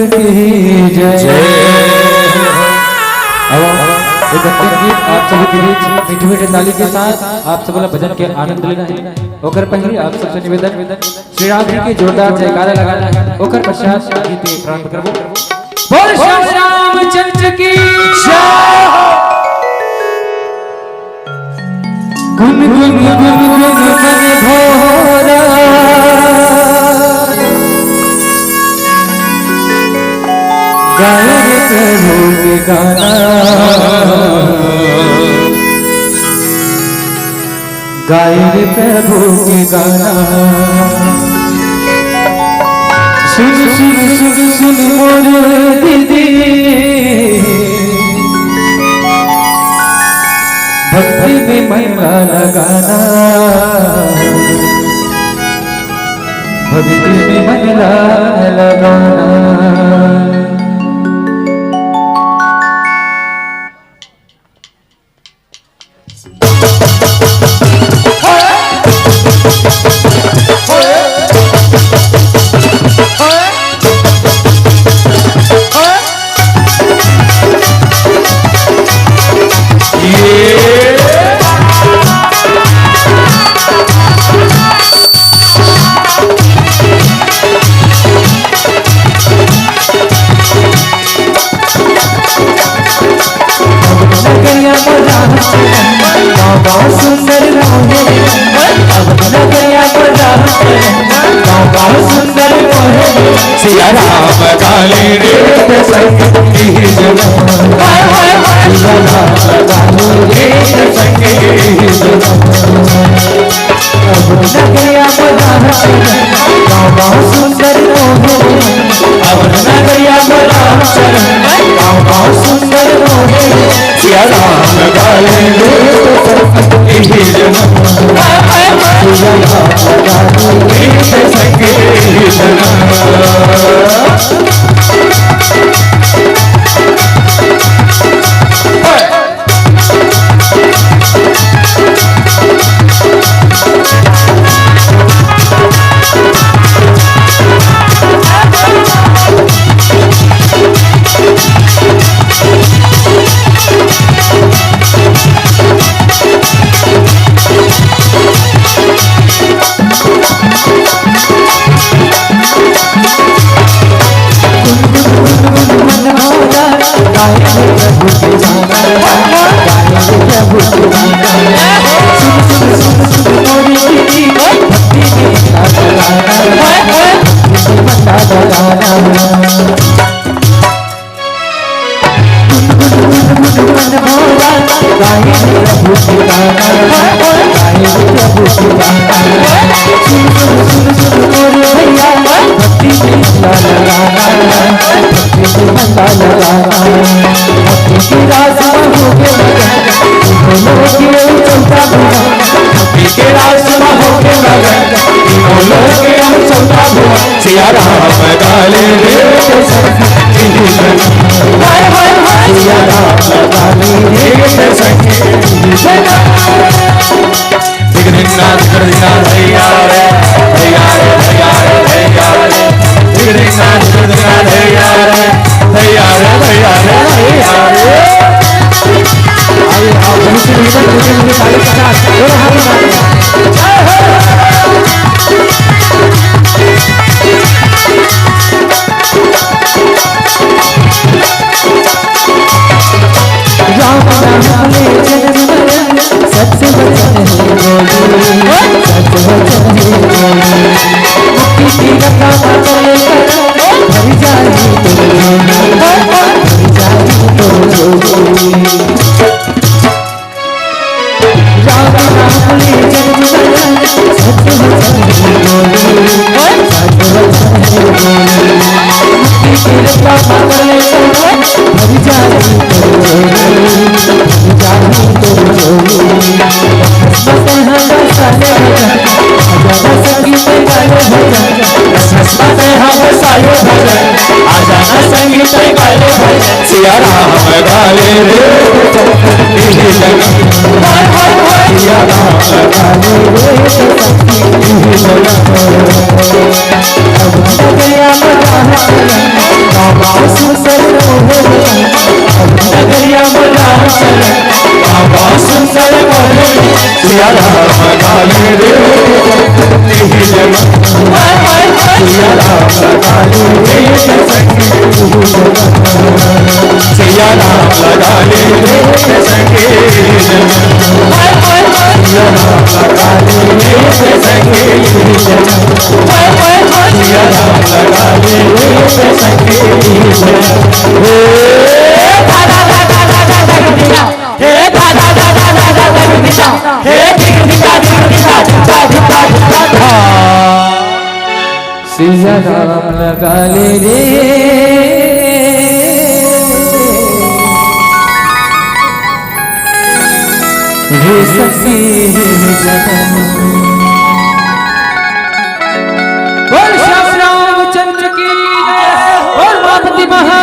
की जय। एक अंतिम गीत आप सभी के बीच मीठे मीठे ताली के साथ आप सब भजन के आनंद लेना है। ओकर पहले आप सबसे निवेदन श्री राम जी की जोरदार जयकारा लगाना है। ओकर पश्चात गीत प्रारंभ करबो। बोल श्री रामचंद्र की जय। गुन गुन गुन गुन मन भोरा गाए प्रभु के गाना, गाए प्रभु के गाना। सुन सुन सुन सुन मोर दीदी भक्ति में महिमा लगाना, भक्ति में महिमा लगाना। सुंदर सिया राम काली रेत संगी जना, सिया राम काली रेत संगी जना। अब नगरिया गाँव सुंदर अब नगरिया गाँव सुंदर सिया राम काली रेत संगी जना, सिया राम काली रेत संगी जना। सिया राम काली रेत संगी जना, सिया राम काली रेत संगी जना। दिगरिना दिगरिना धैया रे धैया रे धैया रे धैया रे, दिगरिना दिगरिना धैया रे धैया रे धैया रे धैया रे। आइए आप बहुत ही निवेदन ताली के साथ दोनों हाथ जय हो। राम नाम ले जन्म मरण सच वचन है बोली, सच वचन है बोली। मुक्ति की रक्षा चले भर जाए तो भर जाए तो। राम नाम ले जन्म मरण सच वचन है बोली, सच वचन है बोली। मुक्ति की रक्षा चले भर जाए सिया राम काली रेत संगी जना, सिया राम काली रेत संगी जना। अब नगरिया सिया राम लगा ले रे तेरी जगह सिया राम लगा ले रे सखी सिया राम लगा ले रे सखी सिया राम लगा ले रे सखी सिया राम लगा ले रे सखी सिया राम लगा ले रे सखी बोल श्याम रामचंद्र की जय, बोल माता महा